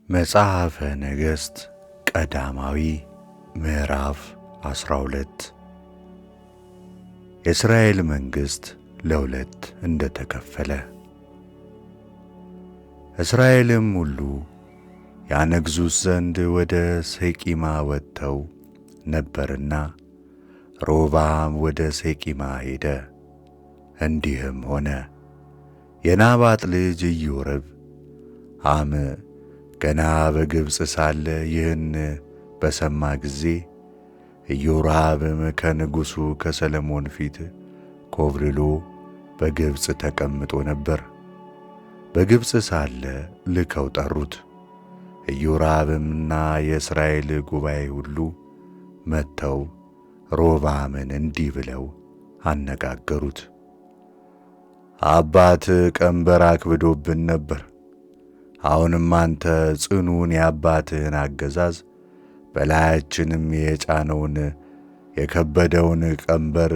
መጽሐፈ ነገሥት ቀዳማዊ ምዕራፍ 12 የእስራኤል መንግሥት ለሁለት እንደተከፈለ። እስራኤልም ሁሉ ያነግሡት ዘንድ ወደ ሴቂማ ወጥተው ነበርና ሮብዓም ወደ ሴቂማ ሄደ። እንዲህም ሆነ፣ የናባጥ ልጅ ኢዮርብዓም ገና በግብፅ ሳለ ይህን በሰማ ጊዜ ኢዮርብዓም ከንጉሡ ከሰሎሞን ፊት ኮብልሎ በግብፅ ተቀምጦ ነበር። በግብፅ ሳለ ልከው ጠሩት። ኢዮርብዓምና የእስራኤል ጉባኤ ሁሉ መጥተው ሮብዓምን እንዲህ ብለው አነጋገሩት። አባትህ ቀንበር አክብዶብን ነበር። አሁንም አንተ ጽኑውን የአባትህን አገዛዝ በላያችንም የጫነውን የከበደውን ቀንበር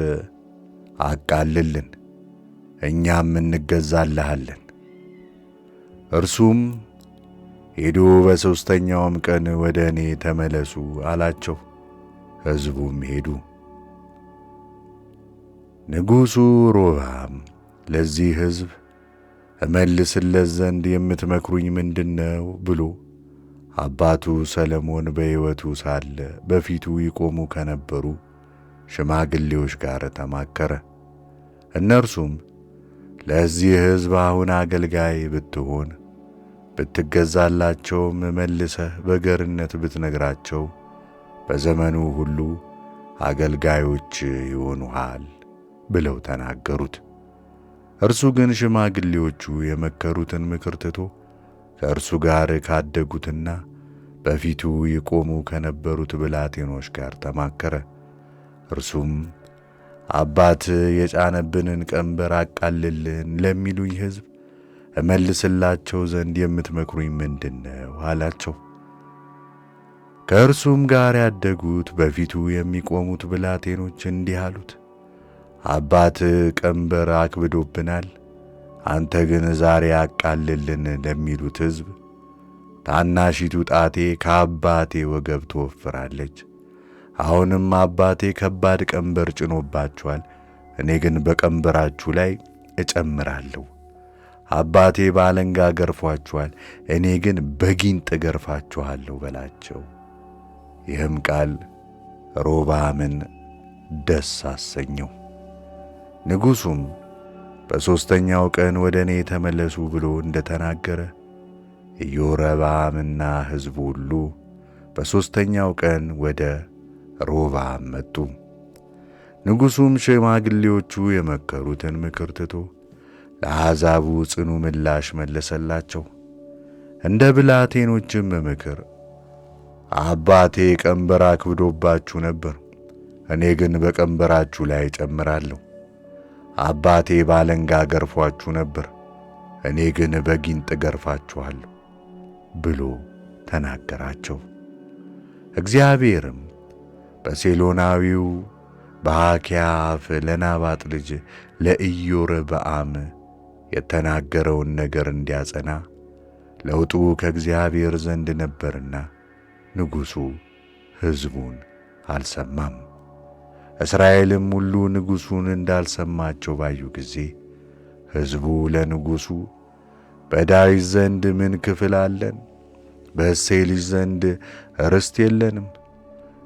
አቃልልን፣ እኛም እንገዛልሃለን። እርሱም ሂዱ፣ በሦስተኛውም ቀን ወደ እኔ ተመለሱ አላቸው። ሕዝቡም ሄዱ። ንጉሡ ሮብዓም ለዚህ ሕዝብ እመልስለት ዘንድ የምትመክሩኝ ምንድነው ብሎ አባቱ ሰሎሞን በሕይወቱ ሳለ በፊቱ ይቆሙ ከነበሩ ሽማግሌዎች ጋር ተማከረ። እነርሱም ለዚህ ሕዝብ አሁን አገልጋይ ብትሆን ብትገዛላቸውም መልሰህ በገርነት ብትነግራቸው በዘመኑ ሁሉ አገልጋዮች ይሆኑሃል ብለው ተናገሩት። እርሱ ግን ሽማግሌዎቹ የመከሩትን ምክር ትቶ ከእርሱ ጋር ካደጉትና በፊቱ ይቆሙ ከነበሩት ብላቴኖች ጋር ተማከረ። እርሱም አባት የጫነብንን ቀንበር አቃልልን ለሚሉኝ ሕዝብ እመልስላቸው ዘንድ የምትመክሩኝ ምንድነው አላቸው። ከእርሱም ጋር ያደጉት በፊቱ የሚቆሙት ብላቴኖች እንዲህ አሉት፣ አባትህ ቀንበር አክብዶብናል። አንተ ግን ዛሬ አቃልልን ለሚሉት ሕዝብ ታናሺቱ ጣቴ ከአባቴ ወገብ ትወፍራለች። አሁንም አባቴ ከባድ ቀንበር ጭኖባችኋል፣ እኔ ግን በቀንበራችሁ ላይ እጨምራለሁ። አባቴ በአለንጋ ገርፏችኋል፣ እኔ ግን በጊንጥ እገርፋችኋለሁ በላቸው። ይህም ቃል ሮብዓምን ደስ አሰኘው። ንጉሡም በሦስተኛው ቀን ወደ እኔ ተመለሱ ብሎ እንደ ተናገረ ኢዮርብዓምና ሕዝቡ ሁሉ በሦስተኛው ቀን ወደ ሮብዓም መጡ። ንጉሡም ሽማግሌዎቹ የመከሩትን ምክር ትቶ ለአሕዛቡ ጽኑ ምላሽ መለሰላቸው። እንደ ብላቴኖችም ምክር አባቴ ቀንበር አክብዶባችሁ ነበር፣ እኔ ግን በቀንበራችሁ ላይ እጨምራለሁ። አባቴ ባለንጋ ገርፏችሁ ነበር፣ እኔ ግን በጊንጥ ገርፋችኋለሁ ብሎ ተናገራቸው። እግዚአብሔርም በሴሎናዊው በአኪያ አፍ ለናባጥ ልጅ ለኢዮርብዓም የተናገረውን ነገር እንዲያጸና ለውጡ ከእግዚአብሔር ዘንድ ነበርና ንጉሡ ሕዝቡን አልሰማም። እስራኤልም ሁሉ ንጉሡን እንዳልሰማቸው ባዩ ጊዜ ሕዝቡ ለንጉሡ በዳዊት ዘንድ ምን ክፍል አለን? በእሴይ ልጅ ዘንድ ርስት የለንም?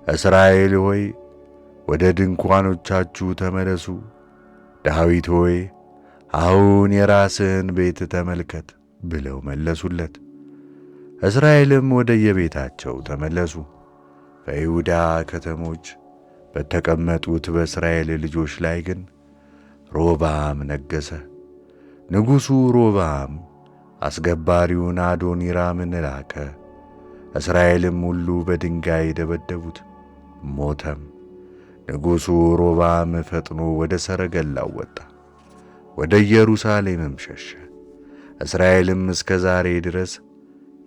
እስራኤል ሆይ ወደ ድንኳኖቻችሁ ተመለሱ። ዳዊት ሆይ አሁን የራስህን ቤት ተመልከት ብለው መለሱለት። እስራኤልም ወደ የቤታቸው ተመለሱ። በይሁዳ ከተሞች በተቀመጡት በእስራኤል ልጆች ላይ ግን ሮብዓም ነገሠ። ንጉሡ ሮብዓም አስገባሪውን አዶኒራምን ላከ። እስራኤልም ሁሉ በድንጋይ ደበደቡት፣ ሞተም። ንጉሡ ሮብዓም ፈጥኖ ወደ ሰረገላው ወጣ፣ ወደ ኢየሩሳሌምም ሸሸ። እስራኤልም እስከ ዛሬ ድረስ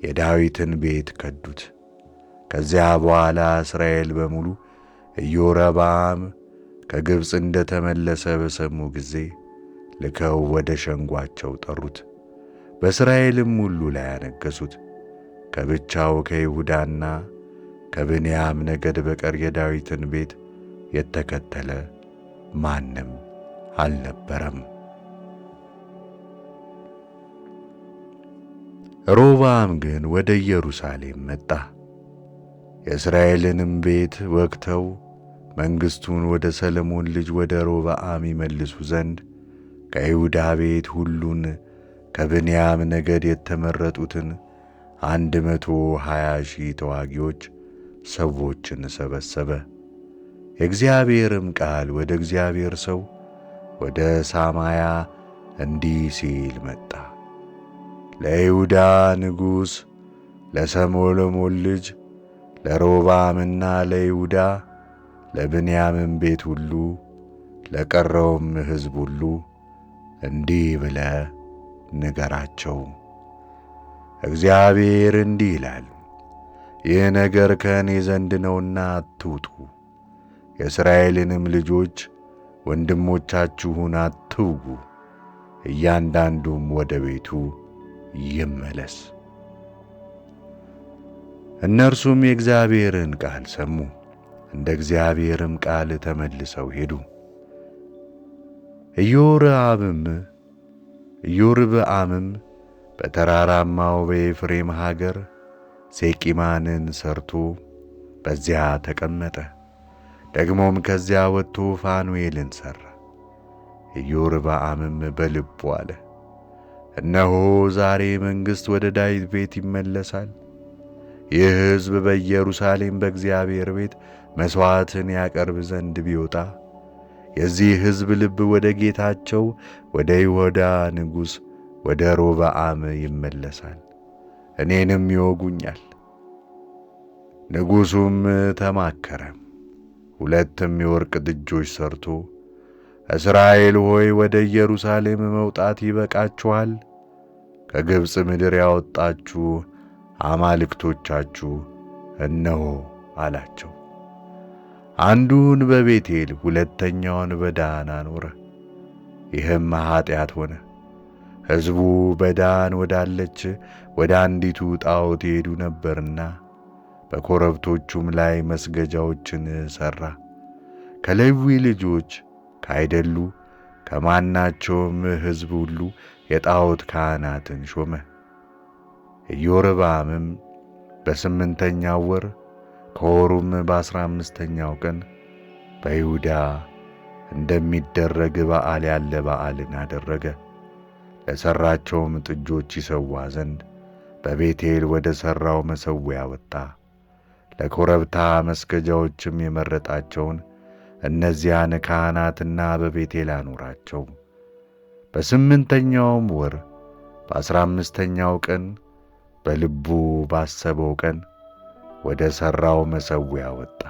የዳዊትን ቤት ከዱት። ከዚያ በኋላ እስራኤል በሙሉ ኢዮርብዓም ከግብፅ እንደ ተመለሰ በሰሙ ጊዜ ልከው ወደ ሸንጓቸው ጠሩት፣ በእስራኤልም ሁሉ ላይ አነገሡት። ከብቻው ከይሁዳና ከብንያም ነገድ በቀር የዳዊትን ቤት የተከተለ ማንም አልነበረም። ሮብዓም ግን ወደ ኢየሩሳሌም መጣ። የእስራኤልንም ቤት ወግተው መንግሥቱን ወደ ሰሎሞን ልጅ ወደ ሮብዓም ይመልሱ ዘንድ ከይሁዳ ቤት ሁሉን ከብንያም ነገድ የተመረጡትን 120,000 ተዋጊዎች ሰዎችን ሰበሰበ። የእግዚአብሔርም ቃል ወደ እግዚአብሔር ሰው ወደ ሳማያ እንዲህ ሲል መጣ። ለይሁዳ ንጉሥ ለሰሎሞን ልጅ ለሮብዓምና ለይሁዳ ለብንያምም ቤት ሁሉ ለቀረውም ሕዝብ ሁሉ እንዲህ ብለህ ንገራቸው፣ እግዚአብሔር እንዲህ ይላል፣ ይህ ነገር ከእኔ ዘንድ ነውና አትውጡ። የእስራኤልንም ልጆች ወንድሞቻችሁን አትውጉ፣ እያንዳንዱም ወደ ቤቱ ይመለስ። እነርሱም የእግዚአብሔርን ቃል ሰሙ፣ እንደ እግዚአብሔርም ቃል ተመልሰው ሄዱ። ኢዮርብዓምም በተራራማው በኤፍሬም ሀገር ሴቂማንን ሰርቶ በዚያ ተቀመጠ። ደግሞም ከዚያ ወጥቶ ፋኑኤልን ሠራ። ኢዮርብዓምም በልቡ አለ፣ እነሆ ዛሬ መንግሥት ወደ ዳዊት ቤት ይመለሳል። ይህ ሕዝብ በኢየሩሳሌም በእግዚአብሔር ቤት መሥዋዕትን ያቀርብ ዘንድ ቢወጣ የዚህ ሕዝብ ልብ ወደ ጌታቸው ወደ ይሁዳ ንጉሥ ወደ ሮብዓም ይመለሳል፣ እኔንም ይወጉኛል። ንጉሡም ተማከረ፣ 2 የወርቅ ጥጆች ሠርቶ እስራኤል ሆይ ወደ ኢየሩሳሌም መውጣት ይበቃችኋል። ከግብፅ ምድር ያወጣችሁ አማልክቶቻችሁ እነሆ አላቸው። አንዱን በቤቴል 2ኛውን በዳን አኖረ። ይህም ኃጢአት ሆነ። ሕዝቡ በዳን ወዳለች ወደ አንዲቱ ጣዖት ይሄዱ ነበርና በኮረብቶቹም ላይ መስገጃዎችን ሠራ። ከሌዊ ልጆች ካይደሉ ከማናቸውም ሕዝብ ሁሉ የጣዖት ካህናትን ሾመ። ኢዮርብዓምም በ8ኛው ወር ከወሩም በ15ኛው ቀን በይሁዳ እንደሚደረግ በዓል ያለ በዓልን አደረገ። ለሠራቸውም ጥጆች ይሠዋ ዘንድ በቤቴል ወደ ሠራው መሠዊያ ወጣ። ለኮረብታ መስገጃዎችም የመረጣቸውን እነዚያን ካህናትና በቤቴል አኖራቸው። በ8ኛውም ወር በ15ኛው ቀን በልቡ ባሰበው ቀን ወደ ሠራው መሠዊያ ወጣ።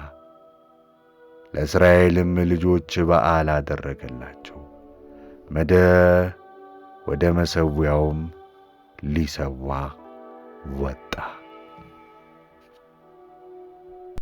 ለእስራኤልም ልጆች በዓል አደረገላቸው። ወደ መሠዊያውም ሊሠዋ ወጣ።